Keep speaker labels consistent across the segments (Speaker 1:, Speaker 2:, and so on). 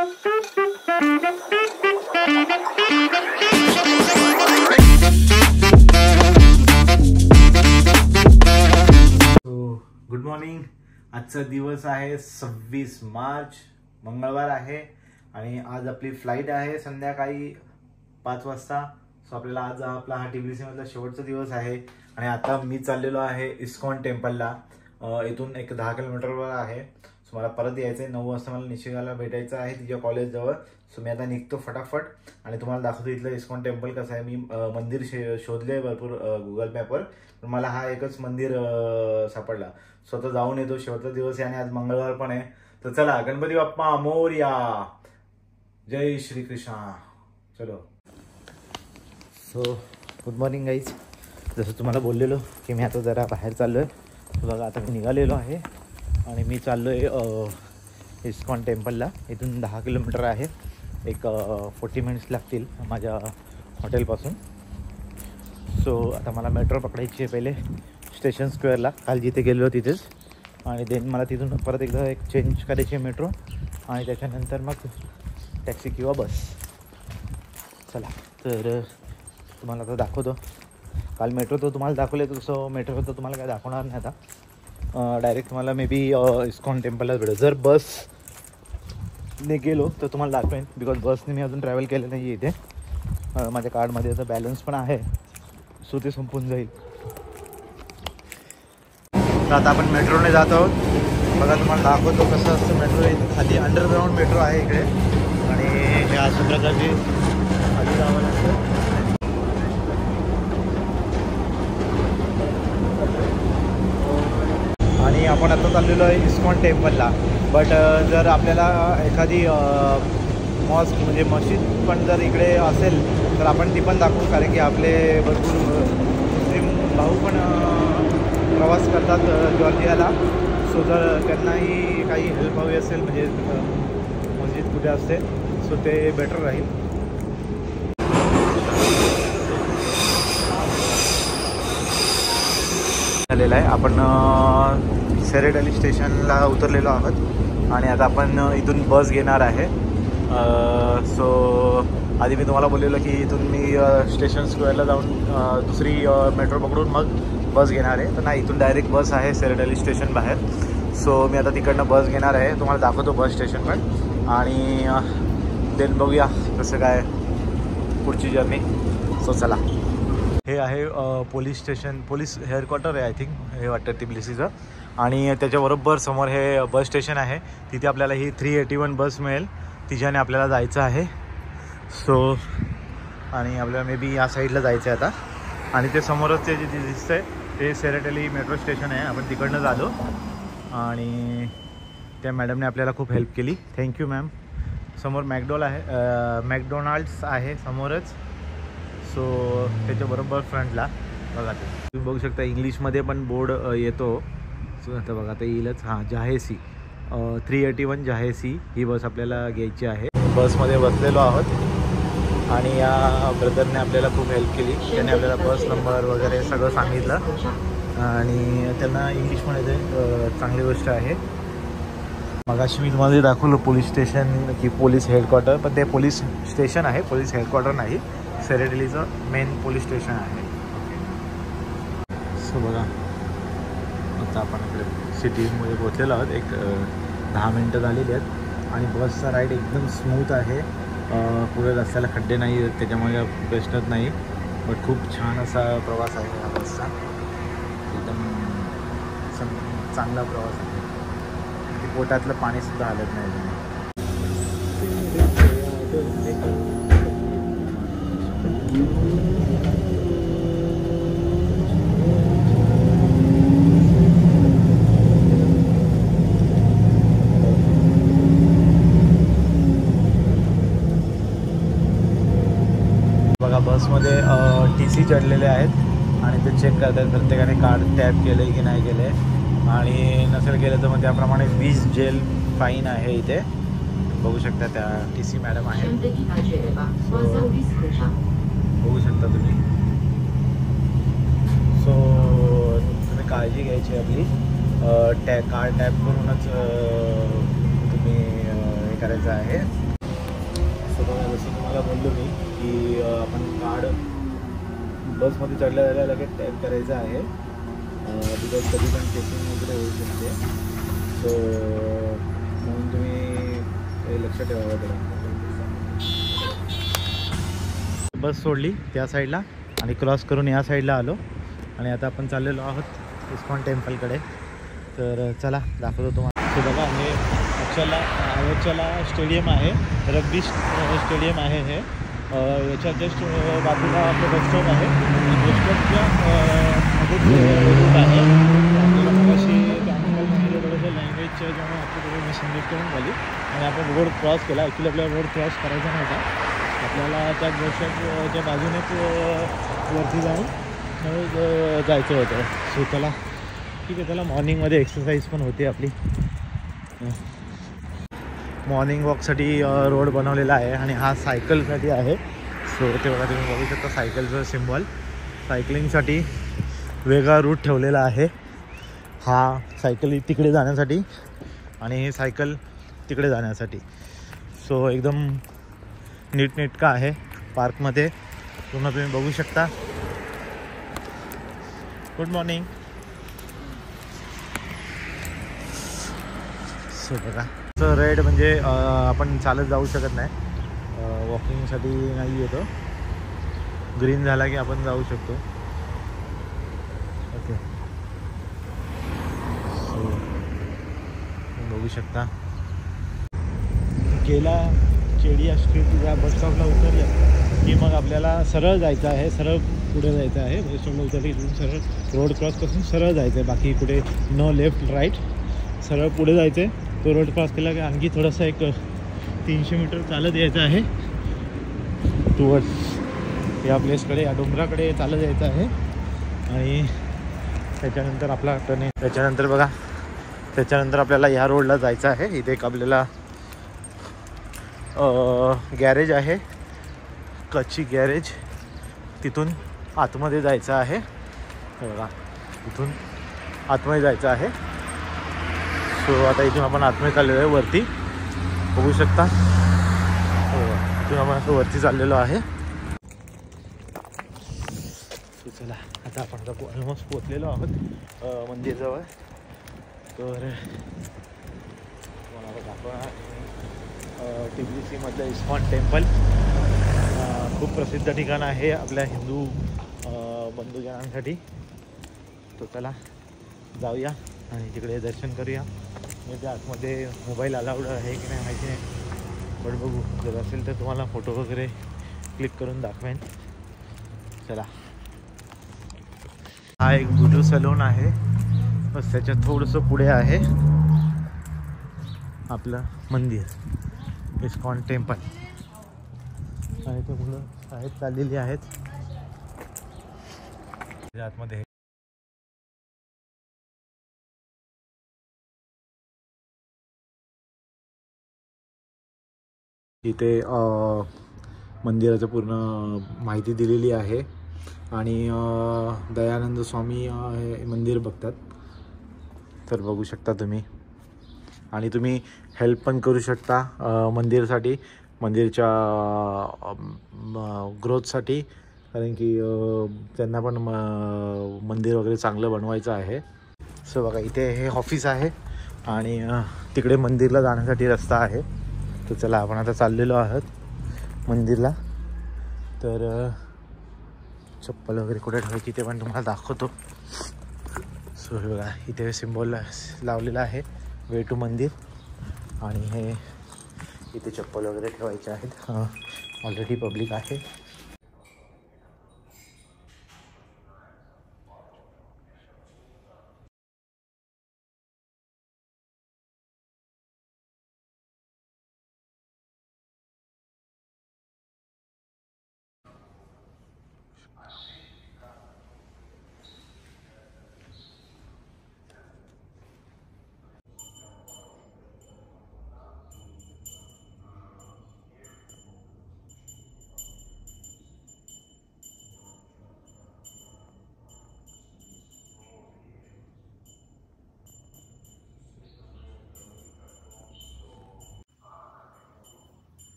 Speaker 1: Good morning. आजचा दिवस आहे 26 मार्च, मंगळवार आहे आणि आज आपली फ्लाईट आहे संध्याकाळी 5 वाजता. सो आपल्याला आज आपला हा TBC मधला शेवटचा दिवस आहे आणि आता मी चाललेलो आहे इस्कॉन टेम्पलला. इथून एक 10 किलोमीटरवर आहे. सो मला परत यायचं आहे. 9 वाजता मला निशिकाला भेटायचं आहे तिच्या कॉलेजजवळ. सो मी आता निघतो फटाफट आणि तुम्हाला दाखवतो इथलं इस्कॉन टेम्पल कसं आहे. मी मंदिर शोधले भरपूर गुगल मॅपवर, पण मला हा एकच मंदिर सापडला. स्वतः जाऊन येतो. शेवटचा दिवस आहे आणि आज मंगळवार पण आहे. तर चला, गणपती बाप्पा मोरया, जय श्री कृष्ण. चलो. So good morning guys. जसं तुम्हाला बोललेलो की मी आता जरा बाहेर चाललो आहे. बघा आता मी निघालेलो आहे आणि मी चाललो आहे इस्कॉन टेम्पलला. इथून 10 किलोमीटर आहे. एक 40 मिनिट्स लागतील माझ्या हॉटेलपासून. सो आता मला मेट्रो पकडायची आहे पहिले स्टेशन स्क्वेअरला, काल जिथे गेलेलो तिथेच, आणि देन मला तिथून परत एकदा एक चेंज करायची आहे मेट्रो आणि त्याच्यानंतर मग टॅक्सी किंवा बस. चला, तर तुम्हाला आता दाखवतो. काल मेट्रो तर तुम्हाला दाखवले, तसं मेट्रो तर तुम्हाला काय दाखवणार नाही आता. डायरेक्ट तुम्हाला मे बी इस्कॉन टेम्पलला भेटेल. जर बसने गेलो तर तुम्हाला दाखवेन, बिकॉज बसने मी अजून ट्रॅव्हल केलं नाही आहे इथे. माझ्या कार्डमध्ये आता बॅलन्स पण आहे, सो ते संपून जाईल. तर आता आपण मेट्रोने जात आहोत. बघा तुम्हाला दाखवतो कसं असतं मेट्रो. इथे खाली अंडरग्राऊंड मेट्रो आहे इकडे आणि हे अशा प्रकारची खाली जावं लागतं. आणि आपण आता चाललेलो आहे इस्कॉन टेम्पलला. बट जर आपल्याला एखादी मॉस्क म्हणजे मस्जिद पण जर इकडे असेल तर आपण ती पण दाखवू, कारण की आपले भरपूर मुस्लिम भाऊ पण प्रवास करतात जॉर्जियाला. सो जर त्यांनाही काही हेल्प हवी असेल, म्हणजे मस्जिद कुठे असते, सो ते बेटर राहील. झालेलं आहे. आपण सेरेड अली स्टेशनला उतरलेलो आहोत आणि आता आपण इथून बस घेणार आहे. सो आधी मी तुम्हाला बोललेलो की इथून मी स्टेशन स्क्वेअरला जाऊन दुसरी मेट्रो पकडून मग बस घेणार आहे. तर नाही, इथून डायरेक्ट बस आहे सेरेड अली स्टेशन बाहेर. सो मी आता तिकडनं बस घेणार आहे. तुम्हाला दाखवतो बस स्टेशन पण, आणि देन बघूया कसं काय पुढची जर्नी. सो चला. हे आहे पोलीस स्टेशन, पोलीस हेडक्वार्टर आहे आय थिंक, हे वाटतं TBCचं. आणि त्याच्याबरोबर समोर हे बस स्टेशन आहे. तिथे आपल्याला ही 381 बस मिळेल, तिच्याने आपल्याला जायचं आहे. सो आणि आपल्याला मे बी या साईडला जायचं आहे आता. आणि ते समोरच ते जे दिसतं आहे ते सेरेड अली मेट्रो स्टेशन आहे. आपण तिकडनं झालो आणि त्या मॅडमने आपल्याला खूप हेल्प केली. Thank you ma'am. समोर मॅकडोनाल्ड्स आहे समोरच. सो त्याच्याबरोबर फ्रंटला बघा, तुम्ही बघू शकता इंग्लिशमध्ये पण बोर्ड येतो. सो आता बघा आता येईलच. हां, जहासी 381 जहासी ही बस आपल्याला घ्यायची आहे. बसमध्ये बसलेलो आहोत आणि या ब्रदरने आपल्याला खूप हेल्प केली. त्याने आपल्याला बस नंबर वगैरे सगळं सांगितलं आणि त्यांना इंग्लिश पण येते, चांगली गोष्ट आहे. मगाशी मी तुम्हाला दाखवलं पोलीस स्टेशन की पोलीस हेडक्वार्टर, पण ते पोलीस स्टेशन आहे, पोलीस हेडक्वार्टर नाही. सेरेड अलीचं मेन पोलीस स्टेशन आहे. सो बघा आता आपण इकडे सिटीमध्ये पोहोचलेलो आहोत. एक 10 मिनटं झालेली आहेत आणि बसचा राईड एकदम स्मूथ आहे. पुढे रस्त्याला खड्डे नाही, त्याच्यामुळे प्रश्नच नाही. बट खूप छान असा प्रवास आहे हा बसचा. एकदम चांगला प्रवास आहे. पोटातलं पाणीसुद्धा हलत नाही. बघा बसमध्ये TC चढलेले आहेत आणि ते चेक करतात प्रत्येकाने कार्ड टॅप केलं आहे की नाही केलं आहे. आणि नसेल केलं तर मग त्याप्रमाणे 20 जेल फाईन आहे. इथे बघू शकता त्या TC मॅडम आहे, बघू शकता तुम्ही. सो तुम्ही काळजी घ्यायची आपली. कार्ड टॅप करूनच तुम्ही हे करायचं आहे. बघा जसं तुम्हाला बोललो मी की आपण कार्ड बसमध्ये चढल्या जायला लगेच टाईप करायचं आहे, बिकॉज कधी पण चेकिंग वगैरे होऊ शकते. सो म्हणून तुम्ही ते लक्ष ठेवावं जरा. बस सोडली त्या साईडला आणि क्रॉस करून या साईडला आलो आणि आता आपण चाललेलो आहोत इस्कॉन टेम्पलकडे. तर चला दाखवतो तुम्हाला. ते बघा हे अयोध्याला स्टेडियम आहे, रग्बी स्टेडियम आहे हे. याच्या जस्ट बाजूला आपलं बस स्टॉप आहे. बस स्टॉपच्या रूट आहे. आपल्याला मगाशी थोडंसं लँग्वेजच्या जेव्हा आपल्याकडे मिसअंडरस्टँडिंग झाली आणि आपण रोड क्रॉस केला. ॲक्च्युली आपल्याला रोड क्रॉस करायचा नव्हता, आपल्याला त्या बस स्टॉपच्या बाजूनेच वरती जाऊन जायचं होतं. सो त्याला ठीक आहे, त्याला मॉर्निंगमध्ये एक्सरसाइज पण होते आपली. मॉर्निंग वॉकसाठी रोड बनवलेला आहे आणि हा सायकलसाठी आहे. सो ते बघा तुम्ही बघू शकता सायकलचं सिम्बॉल. सायकलिंगसाठी वेगळा रूट ठेवलेला आहे. हा सायकल तिकडे जाण्यासाठी आणि हे सायकल तिकडे जाण्यासाठी. सो एकदम नीटनेटका आहे. पार्कमध्ये पूर्ण तुम्ही बघू शकता. Good morning. सो बघा रेड म्हणजे आपण चालत जाऊ शकत नाही, वॉकिंगसाठी नाही येतो. ग्रीन झाला की आपण जाऊ शकतो. ओके, सो बघू शकता. केला केडिया स्ट्रीट या बस स्टॉपला उतरलं की मग आपल्याला सरळ जायचं आहे, सरळ पुढे जायचं आहे. बस स्टॉपला उतरलं की सरळ रोड क्रॉस करून सरळ जायचं आहे, बाकी कुठे नो लेफ्ट राईट. सरळ पुढे जायचं आहे. तो रोड क्रॉस केला की आणखी थोडंसं एक 300 मीटर चालत यायचं आहे टुवर्ड्स या प्लेसकडे, या डोंगराकडे चालत यायचं आहे. आणि त्याच्यानंतर आपला टर्न आहे. त्याच्यानंतर बघा, त्याच्यानंतर आपल्याला ह्या रोडला जायचं आहे. इथे एक आपल्याला गॅरेज आहे, कच्ची गॅरेज. तिथून आतमध्ये जायचं आहे. बघा इथून आतमध्ये जायचं आहे. सो आता इथून आपण आतमध्ये चाललेलो आहे वरती, बघू शकता. इथून आपण असं वरती चाललेलो आहे. सो चला आता आपण आता ऑलमोस्ट पोचलेलो आहोत मंदिरजवळ. तर तुम्हाला दाखवणार TBC मधलं इस्कॉन टेम्पल. खूप प्रसिद्ध ठिकाण आहे आपल्या हिंदू बंधुजनांसाठी. तो चला जाऊया आणि तिकडे दर्शन करूया. म्हणजे आतमध्ये मोबाईल अलाउड आहे की नाही माहिती नाही, पण बघू. जर असेल तर तुम्हाला फोटो वगैरे क्लिक करून दाखवेन. चला, हा एक ब्युटी सलून आहे. बस त्याच्या थोडंसं पुढे आहे आपलं मंदिर इस्कॉन टेम्पल. आणि ते मुलं शाळेत चाललेली आहेत आतमध्ये. इथे मंदिराचं पूर्ण माहिती दिलेली आहे आणि दयानंद स्वामी हे मंदिर बघतात, तर बघू शकता तुम्ही. आणि तुम्ही हेल्प पण करू शकता मंदिरासाठी, मंदिरच्या ग्रोथसाठी, कारण की त्यांना पण मंदिर वगैरे चांगलं बनवायचं आहे. सो बघा इथे हे ऑफिस आहे आणि तिकडे मंदिरला जाण्यासाठी रस्ता आहे. तर चला आपण आता चाललेलो आहोत मंदिरला. तर चप्पल वगैरे कुठे ठेवायची ते पण तुम्हाला दाखवतो. सो हे बघा इथे सिम्बॉल लावलेला आहे, वे टू मंदिर. आणि हे इथे चप्पल वगैरे ठेवायचे आहेत. ऑलरेडी पब्लिक आहे.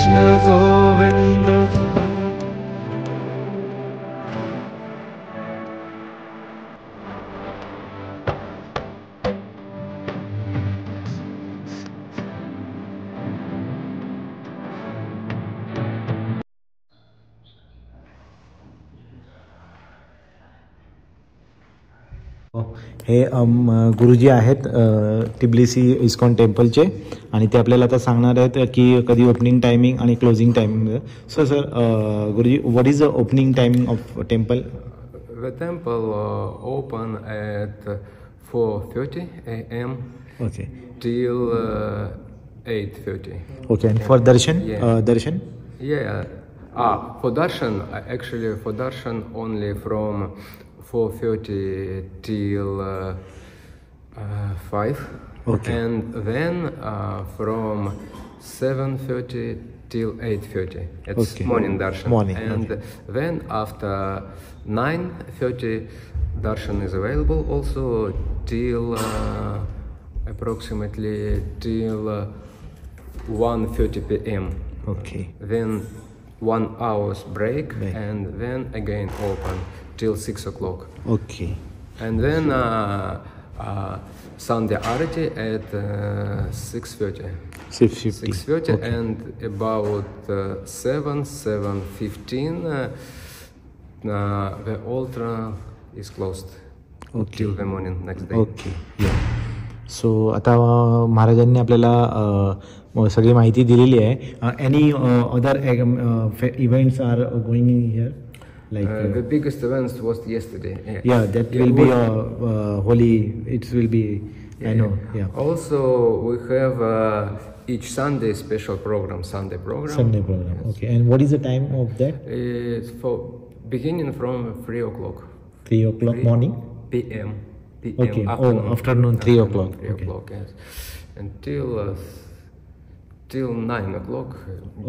Speaker 2: Krishna Govinda.
Speaker 1: हे गुरुजी आहेत टिब्लिसी इस्कॉन टेम्पलचे आणि ते आपल्याला आता सांगणार आहेत की कधी ओपनिंग टायमिंग आणि क्लोजिंग टायमिंग. सो सर गुरुजी, what is the opening timing of temple?
Speaker 2: The temple open at 4:30 a.m.
Speaker 1: Okay.
Speaker 2: till 8:30.
Speaker 1: Okay, and for darshan?
Speaker 2: Yeah.
Speaker 1: Darshan?
Speaker 2: Yeah. For darshan, actually for darshan only from 4:30 till 5.
Speaker 1: Okay.
Speaker 2: And then from 7:30 till 8:30. It's
Speaker 1: Okay.
Speaker 2: morning darshan.
Speaker 1: Morning,
Speaker 2: And
Speaker 1: okay.
Speaker 2: then after 9:30 darshan is available also till approximately till 1:30 p.m.
Speaker 1: Okay.
Speaker 2: Then 1 hour's break,
Speaker 1: Break.
Speaker 2: and then again open till 6 o'clock.
Speaker 1: Okay.
Speaker 2: And then Sunday Arati at 6:30.
Speaker 1: 6:50.
Speaker 2: 6:30
Speaker 1: Okay.
Speaker 2: and about 7:15 the altar is closed.
Speaker 1: Okay.
Speaker 2: Till the morning next day.
Speaker 1: Okay. So आता महाराजांनी आपल्याला सगळी माहिती दिलेली आहे. Any other events are going in here
Speaker 2: The biggest event was yesterday.
Speaker 1: Yeah, that will be holy. It will be. I know. Yeah.
Speaker 2: Also, we have each Sunday special program. Sunday program.
Speaker 1: Sunday program. Okay. And what is the time of that?
Speaker 2: It's for beginning from 3 o'clock.
Speaker 1: 3 o'clock morning.
Speaker 2: PM.
Speaker 1: Okay. Afternoon 3 o'clock.
Speaker 2: 3 o'clock. Yes. Until till 9 o'clock.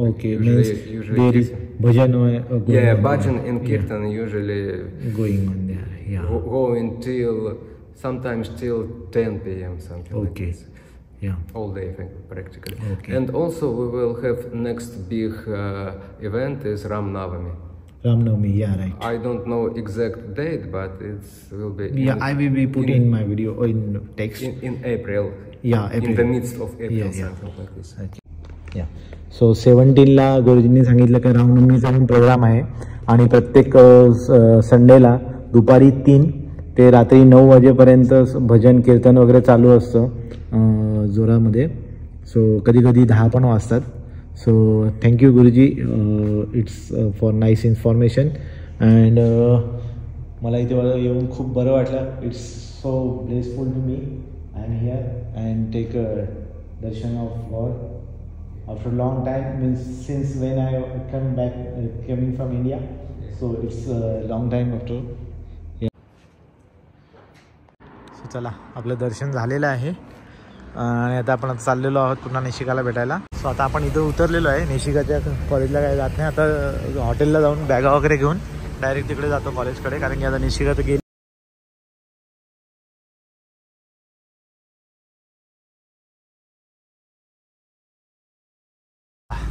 Speaker 1: Okay.
Speaker 2: Usually
Speaker 1: there is bhajan.
Speaker 2: Yeah, bhajan and kirtan usually
Speaker 1: going on there. Yeah.
Speaker 2: Going till sometimes till 10 p.m. something
Speaker 1: Okay.
Speaker 2: like this.
Speaker 1: Yeah.
Speaker 2: All day, I think, practically.
Speaker 1: Okay.
Speaker 2: And also we will have next big event is Ram Navami.
Speaker 1: Ram Navami. Yeah. Right.
Speaker 2: I don't know exact date, but it will be.
Speaker 1: Yeah, I will be put in my video or in text.
Speaker 2: In April.
Speaker 1: Yeah, April.
Speaker 2: In the midst of April,
Speaker 1: Yeah, yeah.
Speaker 2: something like this.
Speaker 1: या so 17ला गुरुजींनी सांगितलं की रामनवमीचा पण programme आहे आणि प्रत्येक संडेला दुपारी 3 ते रात्री 9 वाजेपर्यंत भजन कीर्तन वगैरे चालू असतं जोरामध्ये. सो कधी कधी 10 पण वाजतात. So thank you Guruji, it's for nice information. And मला इथे येऊन खूप बरं वाटलं. It's so blessful to me. I am here and take darshan of God after a long time, means since when I come back coming from India, so it's a long time after. So चला, आपलं दर्शन झालेलं आहे आणि आता आपण चाललेलो आहोत पुन्हा निशिकाला भेटायला. सो आता आपण इथं उतरलेलो आहे. निशिकाच्या कॉलेजला काय जात नाही, आता हॉटेलला जाऊन बॅगा वगैरे घेऊन डायरेक्ट तिकडे जातो कॉलेजकडे, कारण की आता निशिका तर गेली.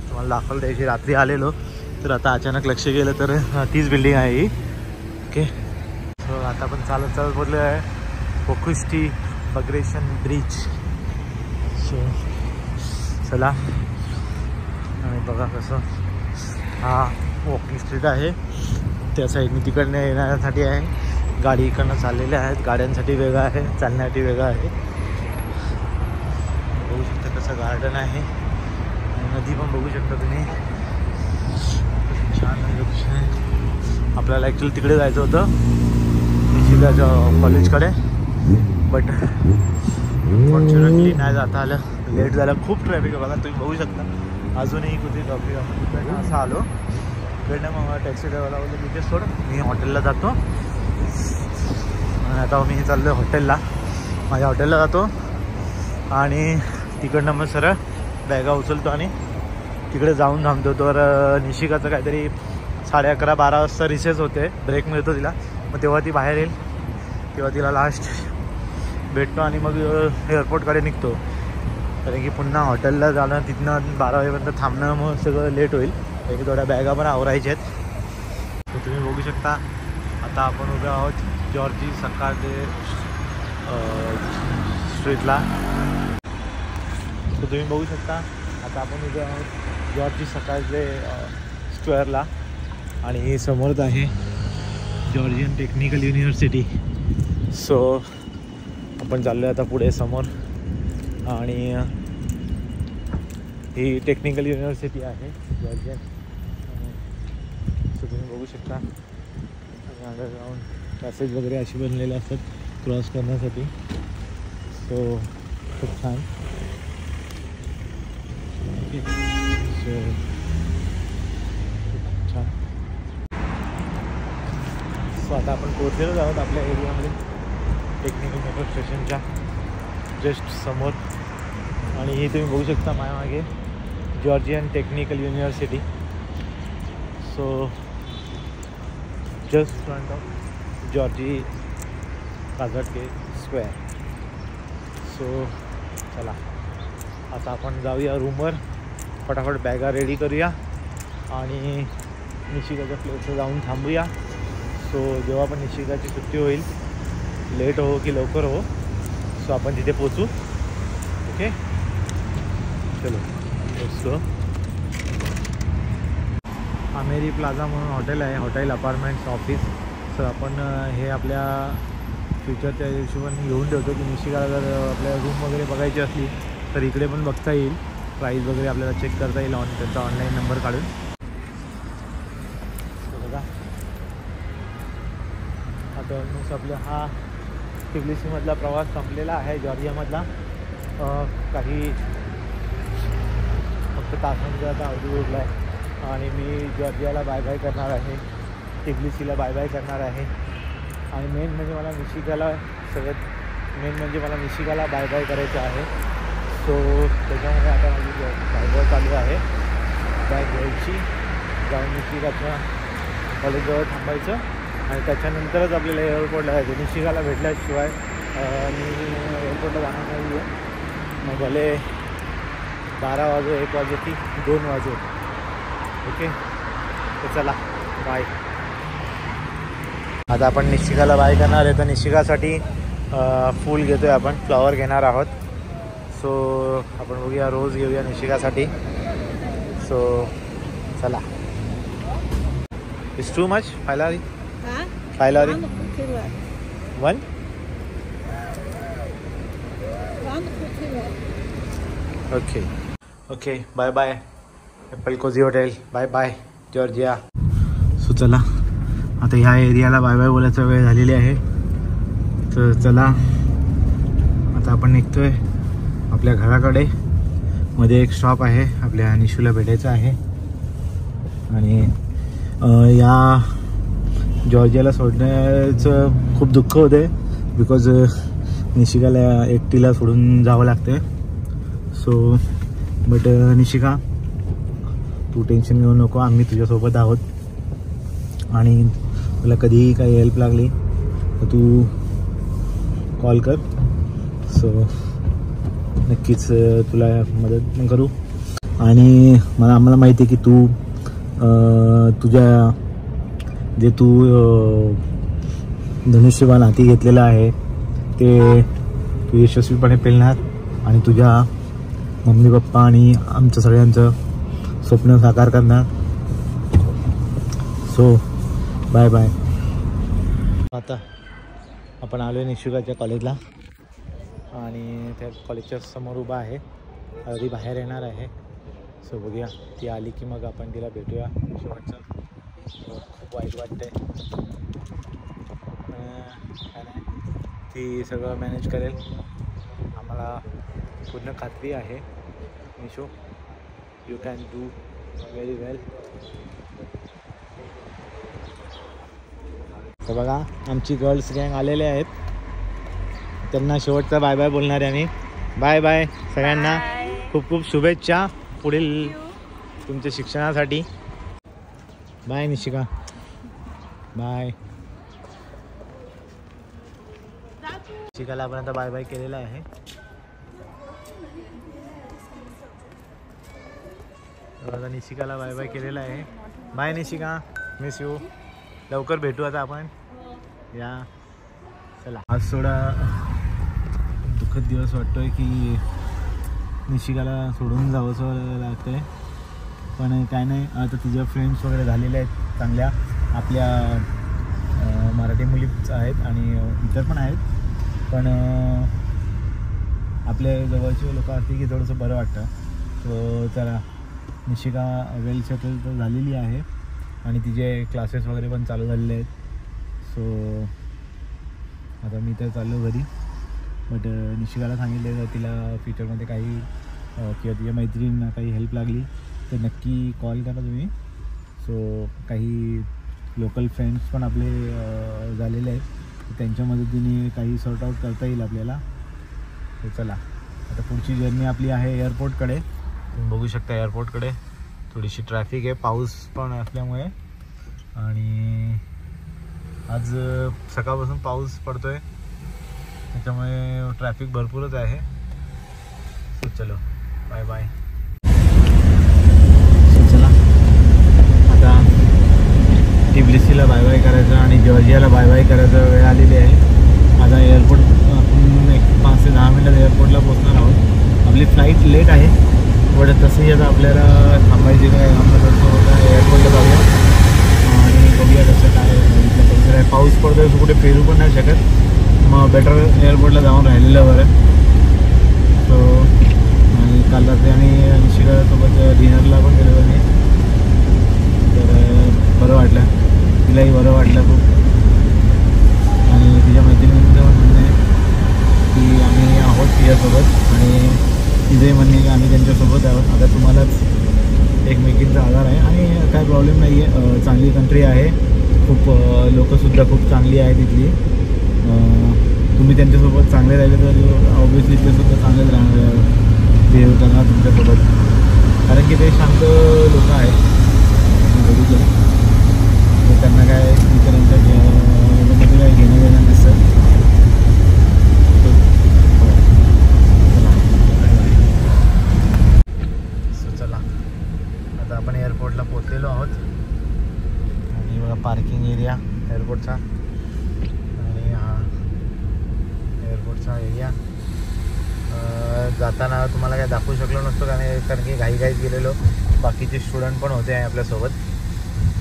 Speaker 1: तुम्हाला दाखवलं त्याची रात्री आलेलो, तर आता अचानक लक्ष गेलं तर तीच बिल्डिंग आहे ही. ओके. सो आता आपण चालत चालत बोललो आहे पोकुष्टी बग्रेशन ब्रिज. सो चला, आणि बघा कसं हा वॉकिंग स्ट्रीट आहे. त्या साईडने तिकडनं येण्यासाठी आहे. गाडी इकडनं चाललेल्या आहेत. गाड्यांसाठी वेगळं आहे, चालण्यासाठी वेगळं आहे. बघू शकता कसं गार्डन आहे. नदी पण बघू शकता तुम्ही, छान लोकेशन आहे. आपल्याला ॲक्च्युली तिकडे जायचं होतं निशिकाच्या कॉलेजकडे, बट फॉर्च्युनेटली नाही जाता आलं. लेट झालं. खूप ट्रॅफिक आहे बघा, तुम्ही बघू शकता. अजूनही कुठे ट्रॅफिक आहे. तिकडनं असं आलो, तिकडनं मग टॅक्सी ड्रायव्हरला बोललो तिथे सोड, मी हॉटेलला जातो. आणि आता मी चाललो हॉटेलला, माझ्या हॉटेलला जातो आणि तिकडनं मग सरळ बॅगा उचलतो आणि तिकडे जाऊन थांबतो. तर निशिकाचं काहीतरी 11:30-12 वाजता रिसेस होते, ब्रेक मिळतो तिला. मग तेव्हा ती बाहेर येईल, तेव्हा तिला लास्ट भेटतो आणि मग एअरपोर्टकडे निघतो. कारण की पुन्हा हॉटेलला जाणं, तिथनं 12 वाजेपर्यंत थांबणं, मग सगळं लेट होईल. कारण की थोड्या बॅगा पण आवरायच्या आहेत. तर तुम्ही बघू शकता आता आपण उभे आहोत जॉर्जी सकाळचे स्ट्रीटला. तर तुम्ही बघू शकता आता आपण उभे आहोत जॉर्जी सकाळचे स्क्वेअरला आणि समोरच आहे जॉर्जियन टेक्निकल युनिव्हर्सिटी. सो आपण चाललो आहे आता पुढे समोर आणि ही टेक्निकल युनिव्हर्सिटी आहे जॉर्जियन. सो तुम्ही बघू शकता अंडरग्राऊंड पॅसेज वगैरे अशी बनलेले असतात क्रॉस करण्यासाठी. सो खूप छान. सो खूप छान. सो आता आपण पोहोचलेलो आहोत आपल्या एरियामध्ये टेक्निकल मेट्रो स्टेशनच्या जस्ट समोर. आणि हे तुम्ही बघू शकता माझ्यामागे Georgian technical university. So just front of Georgi Kaztke square. So चला आता आपण जाऊया रूमवर, फटाफट बॅगा रेडी करूया आणि निशिकाच्या प्लेसला जाऊन थांबूया. सो जेव्हा पण निशिकाची सुट्टी होईल, लेट हो की लवकर हो, सो आपण तिथे पोचू. ओके चलो लेट्स गो. अमेरी प्लाझा म्हणून हॉटेल आहे, हॉटेल अपार्टमेंट्स ऑफिस. सो आपण हे आपल्या फ्युचरच्या हिशोबाने घेऊन ठेवतो की निशिकाला जर आपल्या रूम वगैरे बघायची असली तर इकडे पण बघता येईल, प्राईस वगैरे आपल्याला चेक करता येईल त्यांचा ऑनलाईन नंबर काढून. बघा आता ऑलमोस्ट आपला हा टिब्लिसीमधला प्रवास संपलेला आहे जॉर्जियामधला. काही फक्त तासांचा आता अवधी उरला आहे आणि मी जॉर्जियाला बाय बाय करणार आहे, टिब्लिसीला बाय बाय करणार आहे. आणि मेन म्हणजे मला निशिकाला बाय बाय करायचं आहे. सो त्याच्यामुळे आता माझी बाय चालू आहे. बॅग घ्यायची, जाऊन निशिकाच्या कॉलेजजवळ थांबायचं आणि त्याच्यानंतरच आपल्याला एअरपोर्टला जायचं. निशिकाला भेटल्याशिवाय मी एअरपोर्टला जाणार नाही आहे. मग भले 12 वाजो, 1 वाजो की 2 वाजो. ओके तर चला बाय. आता आपण निशिकाला बाय करणार आहे, तर निशिकासाठी फूल घेतो आहे आपण, फ्लॉवर घेणार आहोत. सो आपण बघूया, रोज घेऊया निशिकासाठी. सो चला. इट्स टू मच फायलारी. फायलारी 1 okay okay. Bye bye apple cozy hotel. Bye bye Georgia. So चला आता ह्या एरियाला बाय बाय बोलायचा वेळ झालेली आहे. तर चला आता आपण निघतोय आपल्या घराकडे. मध्ये एक शॉप आहे, आपल्या निशूला भेटायचं आहे. आणि या जॉर्जियाला सोडण्याचं खूप दुःख होते बिकॉज निशिकाला एकटीला सोडून जावं लागते. सो बट निशिका तू टेन्शन घेऊ नको, आम्ही तुझ्यासोबत आहोत. आणि तुला कधीही काही हेल्प लागली तर तू कॉल कर. सो नक्कीच तुला मदत करू. आणि आम्हाला माहिती आहे की तू तुझ्या जे तू धनुष्यबाण हाती घेतलेलं आहे ते तू यशस्वीपणे पेलणार आणि तुझ्या मम्मी पप्पा आणि आमचं सगळ्यांचं स्वप्न साकार करणार. So bye bye. आता आपण आलो आहे निशिकाच्या कॉलेजला आणि त्या कॉलेजच्या समोर उभा आहे, अगदी बाहेर येणार आहे. सो बघूया, ती आली की मग आपण तिला भेटूया शेवटचं. खूप वाईट वाटतंय, काय नाही, ती सगळं मॅनेज करेल, आम्हाला पूर्ण खात्री आहे. Nishu you can do very well. तर बघा आमची गर्ल्स गँग आलेले आहेत, त्यांना शेवटचा बाय बाय बोलणार आहे आम्ही. बाय बाय सगळ्यांना, खूप खूप शुभेच्छा पुढील तुमच्या शिक्षणासाठी. Bye Nishika, bye. निशिकाला आपण आता बाय बाय केलेला आहे. आता निशिकाला बाय बाय केलेला आहे. Bye Nishika, miss you. लवकर भेटू आता आपण. या चला. आज थोडा दुःखद दिवस वाटतोय की निशिकाला सोडून जावंसं लागतंय, पण काय नाही. आता तिच्या फ्रेंड्स वगैरे झालेल्या आहेत चांगल्या, आपल्या मराठी मुलीच आहेत आणि इतर पण आहेत, पण आपल्या जवळचे लोक असतील की थोडंसं बरं वाटतं. सो चला, निशिका वेल सेटल तर झालेली आहे आणि तिचे क्लासेस वगैरे पण चालू झालेले आहेत. सो आता मी तर चाललो घरी, बट निशिकाला सांगितलं तर तिला फ्युचरमध्ये काही किंवा तिच्या मैत्रिणींना काही हेल्प लागली तर नक्की कॉल करा तुम्ही. सो काही लोकल फ्रेंड्स पण आपले झालेले आहेत, तर त्यांच्या मदतीने काही सॉर्ट आऊट करता येईल आपल्याला. तर चला, आता पुढची जर्नी आपली आहे एअरपोर्टकडे. तुम्ही बघू शकता एअरपोर्टकडे थोडीशी ट्रॅफिक आहे, पाऊस पण असल्यामुळे, आणि आज सकाळपासून पाऊस पडतो आहे त्याच्यामुळे ट्रॅफिक भरपूरच आहे. सो चलो, बाय बाय. चला, आता टिब्लिसीला बाय बाय करायचं आणि जॉर्जियाला बाय बाय करायचं वेळ आलेली आहे. आता एअरपोर्ट आपण एक 5 ते 10 मिनिटात एअरपोर्टला पोहोचणार आहोत. आपली फ्लाईट लेट आहे, बट तसंही आता आपल्याला थांबायची काय एअरपोर्टला जाऊया आणि बघूया कसं काय इथलं आहे. पाऊस पडतो आहे, कुठे फिरू पण नाही शकत, मग बेटर एअरपोर्टला जाऊन राहिलेलं बरं. सो आणि काल रात्री आम्ही निशिकासोबत डिनरला पण गेलो नाही, तर बरं वाटलं, तिलाही बरं वाटलं खूप. आणि तिच्या मैत्रिणींचं पण म्हणणं आहे की आम्ही आहोत तिच्यासोबत आणि तिचंही म्हणणे की आम्ही त्यांच्यासोबत आहोत. आता तुम्हालाच एकमेकींचा आधार आहे आणि काय प्रॉब्लेम नाही आहे. चांगली कंट्री आहे, खूप लोकंसुद्धा खूप चांगली आहे तिथली. तुम्ही त्यांच्यासोबत चांगले राहिले तर ऑब्वियसली तेसुद्धा चांगलेच राहणार, बिहेव करणार तुमच्यासोबत, कारण की ते शांत लोक आहेत. बघितलं तर त्यांना काय इतरांच्या मध्ये काय घेणं देणं नसतं. सो चला, आता आपण एअरपोर्टला पोचलेलो आहोत आणि बघा पार्किंग एरिया एअरपोर्टचा, आणि हा एअरपोर्टचा एरिया. जाताना तुम्हाला काय दाखवू शकलो नसतो कारण की घाईघाईत गेलेलो, बाकीचे स्टुडंट पण होते आहे आपल्यासोबत.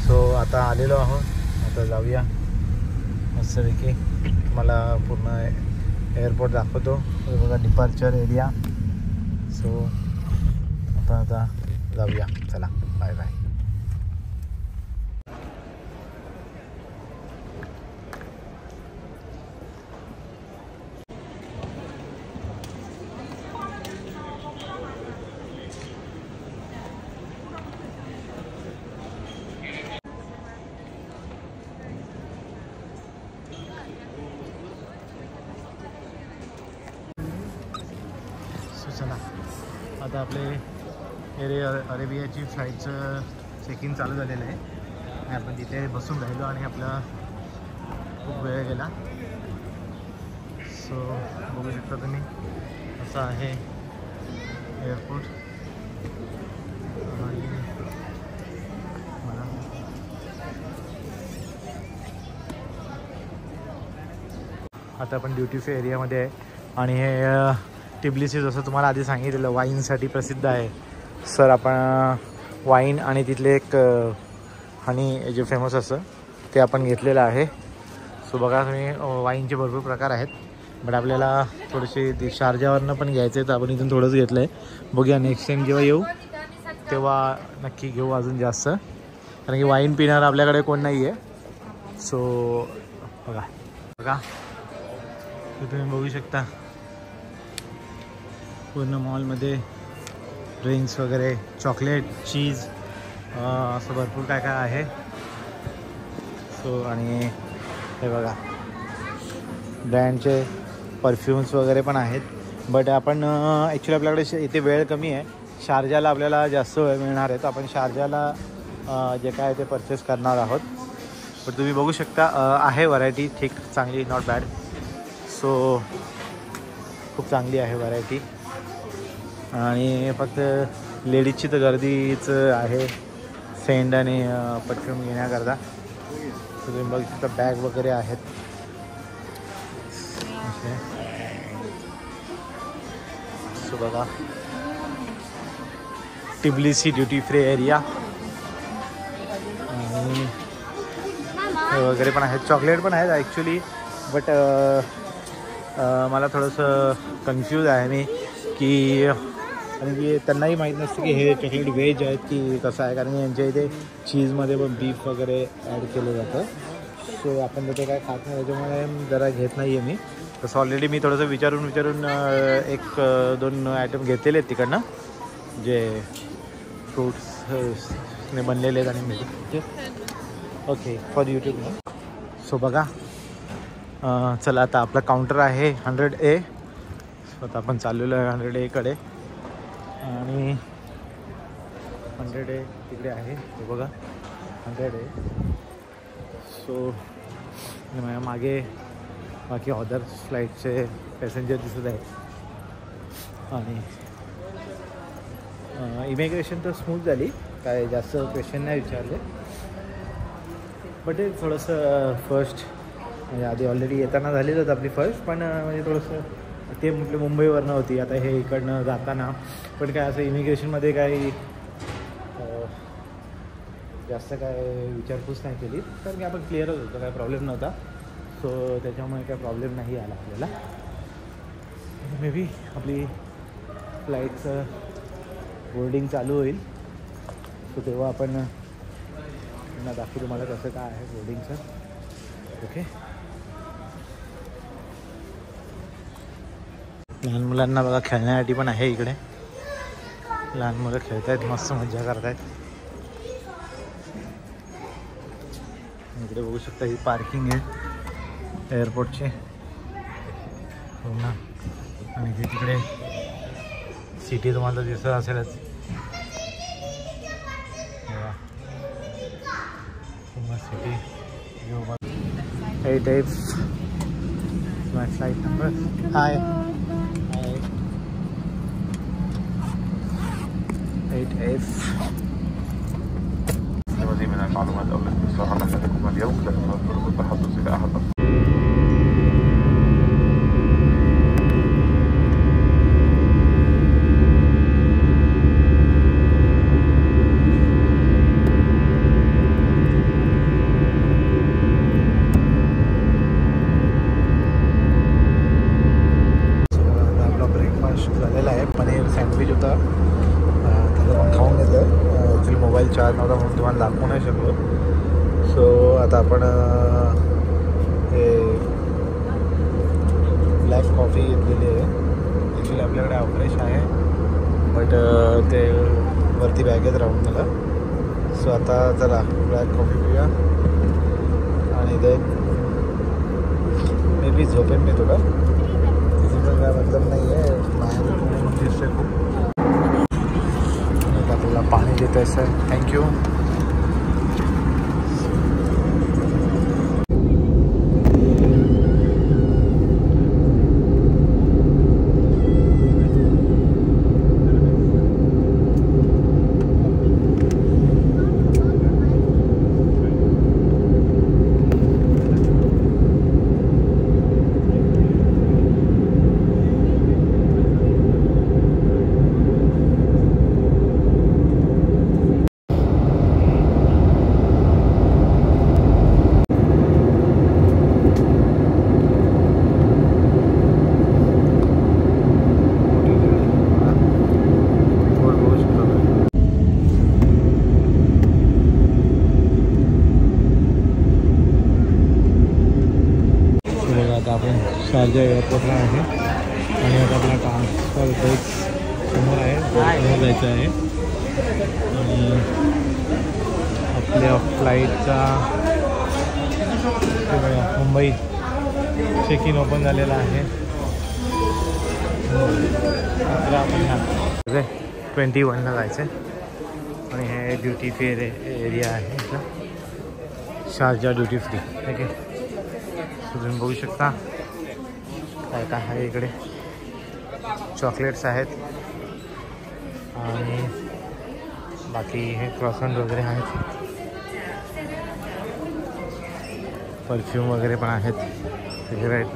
Speaker 1: सो आता आलेलो आहोत, आता जाऊया मस्तपैकी. तुम्हाला पूर्ण एअरपोर्ट दाखवतो. बघा डिपार्चर एरिया. सो आता जाऊया, चला बाय बाय. चला, आता आपले अरेबियाची फ्लाईटचं चेक इन चालू झालेलं आहे आणि आपण तिथे बसून राहिलो आणि आपला खूप वेळ गेला. सो बघू शकता तुम्ही, असं आहे एअरपोर्ट. आणि आता आपण ड्युटी फ्री एरियामध्ये आहे आणि हे टिब्लिसी जसं तुम्हाला आधी सांगितलेलं वाईनसाठी प्रसिद्ध आहे. सर आपण वाईन आणि तिथले एक हनी जे फेमस असतं ते आपण घेतलेलं आहे. सो बघा तुम्ही, वाईनचे भरपूर प्रकार आहेत, बट आपल्याला थोडेसे शारजावरनं पण घ्यायचे आहे, तर आपण इथून थोडंच घेतलं आहे. बघूया नेक्स्ट टाईम जेव्हा येऊ तेव्हा नक्की घेऊ अजून जास्त, कारण की वाईन पिणार आपल्याकडे कोण नाही आहे. सो बघा तुम्ही बघू शकता पूर्ण मॉलमध्ये ड्रिंक्स वगैरे, चॉकलेट, चीज, असं भरपूर काय काय आहे. सो आणि हे बघा ब्रँडचे परफ्यूम्स वगैरे पण आहेत, बट आपण ॲक्च्युली आपल्याकडे इथे वेळ कमी आहे. शारजाला आपल्याला जास्त वेळ मिळणार आहे, तर आपण शारजाला जे काय ते परचेस करणार आहोत. पण तुम्ही बघू शकता आहे व्हरायटी ठीक चांगली, नॉट बॅड. सो खूप चांगली आहे व्हरायटी आणि फक्त लेडीजची तर गर्दीच आहे सेंट आणि परफ्यूम घेण्याकरता. तुम्ही बघ तिथं बॅग वगैरे आहेत. सो बघा टिबलिसी ड्युटी फ्री एरिया आणि वगैरे पण आहेत. चॉकलेट पण आहेत ॲक्च्युली, बट मला थोडंसं कन्फ्यूज आहे मी की, कारण की त्यांनाही माहीत नसतं की हे चॉकलेट व्हेज आहेत की कसं आहे, कारण की यांच्या इथे चीजमध्ये पण बीफ वगैरे ॲड केलं जातं. सो आपण तिथे काय खात नाही, त्याच्यामुळे जरा घेत नाही आहे मी. तसं ऑलरेडी मी थोडंसं विचारून 1-2 आयटम घेतलेले आहेत तिकडनं, जे फ्रूट्सने बनलेले आहेत आणि मी ओके फॉर यूट्यूब ना. सो बघा चला आता आपला काउंटर आहे 100A. सो आता आपण चाललेलो आहे 100A कडे आणि 100A तिकडे आहे. हे बघा 100A. सो माझ्या मागे बाकी अदर फ्लाईटचे पॅसेंजर दिसत आहेत आणि इमिग्रेशन तर स्मूथ झाली, काय जास्त क्वेश्चन नाही विचारले. बट हे थोडंसं फर्स्ट म्हणजे आधी ऑलरेडी येताना झालेलं होतं आपली फर्स्ट, पण म्हणजे थोडंसं ते म्हटलं मुंबईवरनं होती, आता हे इकडनं जाताना पण काय असं इमिग्रेशनमध्ये काही जास्त काय विचारपूस नाही केली, कारण की आपण क्लिअरच होतो, काय प्रॉब्लेम नव्हता. सो त्याच्यामुळे काय प्रॉब्लेम नाही आला आपल्याला. मे बी आपली फ्लाईटचं बोर्डिंग चालू होईल, सो तेव्हा आपण त्यांना दाखवू तुम्हाला कसं काय आहे बोर्डिंगचं. ओके. लहान मुलांना बघा खेळण्यासाठी पण आहे इकडे. लहान मुलं खेळत आहेत, मस्त मजा करत आहेत. इकडे बघू शकता ही पार्किंग आहे एअरपोर्टची हो ना. आणि हे तिकडे सिटी तुम्हाला दिसत असेलच. City 8F my flight number. Hi. 8F.
Speaker 3: لمزيد من المعلومات أو الاستفسار عن رحلتكم اليوم لا تنسوا التحدث إلى أحد
Speaker 1: charge नव्हता म्हणून तुम्हाला दाखवू नाही शकलो. सो आता आपण हे ब्लॅक कॉफी घेतलेली आहे. ॲक्च्युली आपल्याकडे अवरेश आहे, बट ते वरती बॅगेत राहून मला. सो आता चला ब्लॅक कॉफी पिऊया आणि देन मे बी झोपेन मी थोडं. तिथे पण काय मतलब नाही आहे, बाहेर दिसतंय खूप. आपल्याला पाणी देत आहे सर, थँक्यू. शारजा एअरपोर्टला आहे आणि आता आपला ट्रान्सफर डेस्क समोर आहे, समोर जायचं आहे. आणि आपल्या फ्लाईटचा मुंबई चेक इन ओपन झालेला आहे. आपण 21ला जायचं आहे आणि हे ड्युटी फ्री एरिया आहे इथला, शारजा ड्युटी फ्री. ठीक आहे, तुम्ही बघू शकता काय काय आहे इकडे. चॉकलेट्स आहेत आणि बाकी हे क्रॉसंट वगैरे आहेत, परफ्यूम वगैरे पण आहेत, सिगरेट.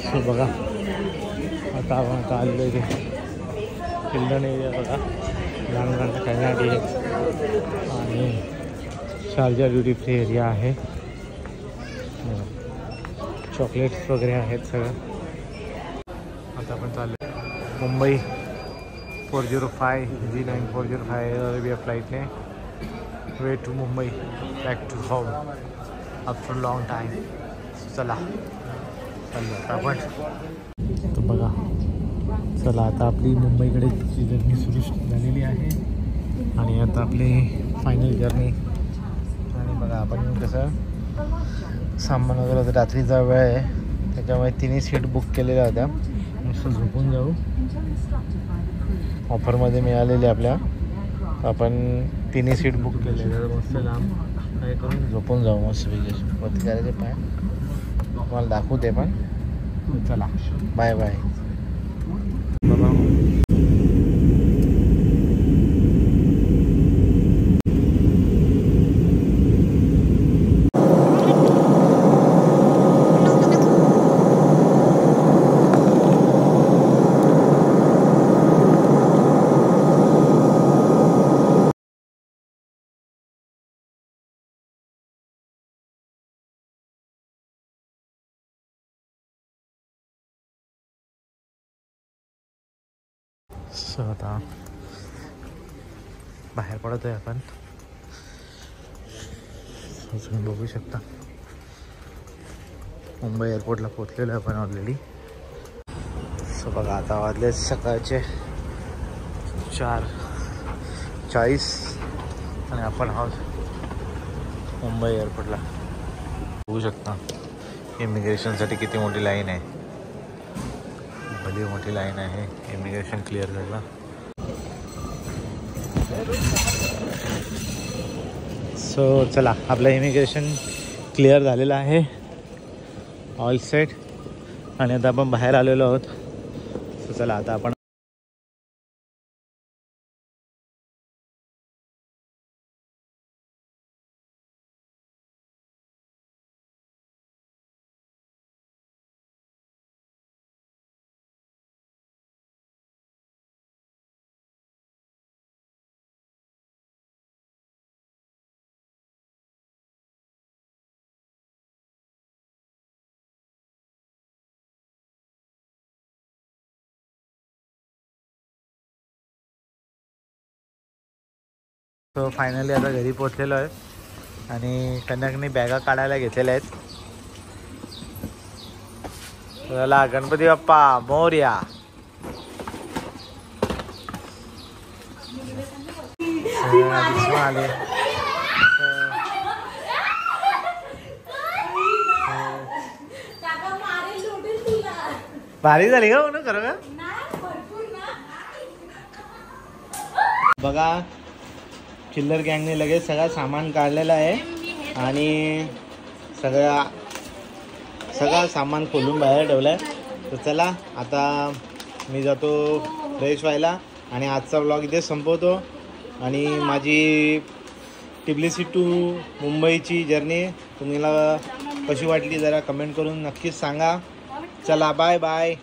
Speaker 1: सो बघा आता आपण आता आलेलो इथे चिल्ड्रन एरिया बघा, लहान मुलांना खेळण्यासाठी आणि शारजा ड्युटी फ्री एरिया आहे. चॉकलेट्स वगैरे आहेत सगळं. आता आपण चाललो मुंबई 405 G9405 अरेबिया फ्लाईटने way to Mumbai, back to home after long time. चला चाललो आता आपण. तर बघा चला आता आपली मुंबईकडेची जर्नी सुरू झालेली आहे आणि आता आपली फायनल जर्नी. आणि बघा आपण कसं सामान वगैरे होतं, रात्रीचा वेळ आहे त्याच्यामुळे तिन्ही सीट बुक केलेल्या होत्या. मस्त झोपून जाऊ, ऑफरमध्ये मिळालेली आपल्या. आपण तिन्ही सीट बुक केलेल्या, मस्त लांब काय करून झोपून जाऊ मस्त पैकी. वरती करायचे पाय तुम्हाला दाखवते पण. चला बाय बाय. बाबा आता बाहेर पडत आहे आपण. तुम्ही बघू शकता मुंबई एअरपोर्टला पोचलेलो आहे आपण ऑलरेडी. सो बघा आता वाजले सकाळचे 4:40 आणि आपण आहोत मुंबई एअरपोर्टला. बघू शकता इमिग्रेशनसाठी किती मोठी लाईन आहे, भली मोठी लाईन आहे इमिग्रेशन क्लिअर करायला. सो चला आपलं इमिग्रेशन क्लिअर झालेलं आहे, ऑल सेट. आणि आता आपण बाहेर आलेलो आहोत. सो चला आता आपण सो फायनली आता घरी पोचलेलो आहे आणि कन्याकने बॅगा काढायला घेतलेल्या आहेत. चला गणपती बाप्पा मोरया. आले भारी झाली का म्हणून खरं का. बघा चिल्लर गँगने लगेच सगळं सामान काढलेलं आहे आणि सगळं सामान खोलून बाहेर ठेवलं आहे. तर चला आता मी जातो फ्रेश व्हायला आणि आजचा व्लॉग इथे संपवतो. आणि माझी टिबलिसी टू मुंबईची जर्नी तुम्हाला कशी वाटली जरा कमेंट करून नक्कीच सांगा. चला बाय बाय.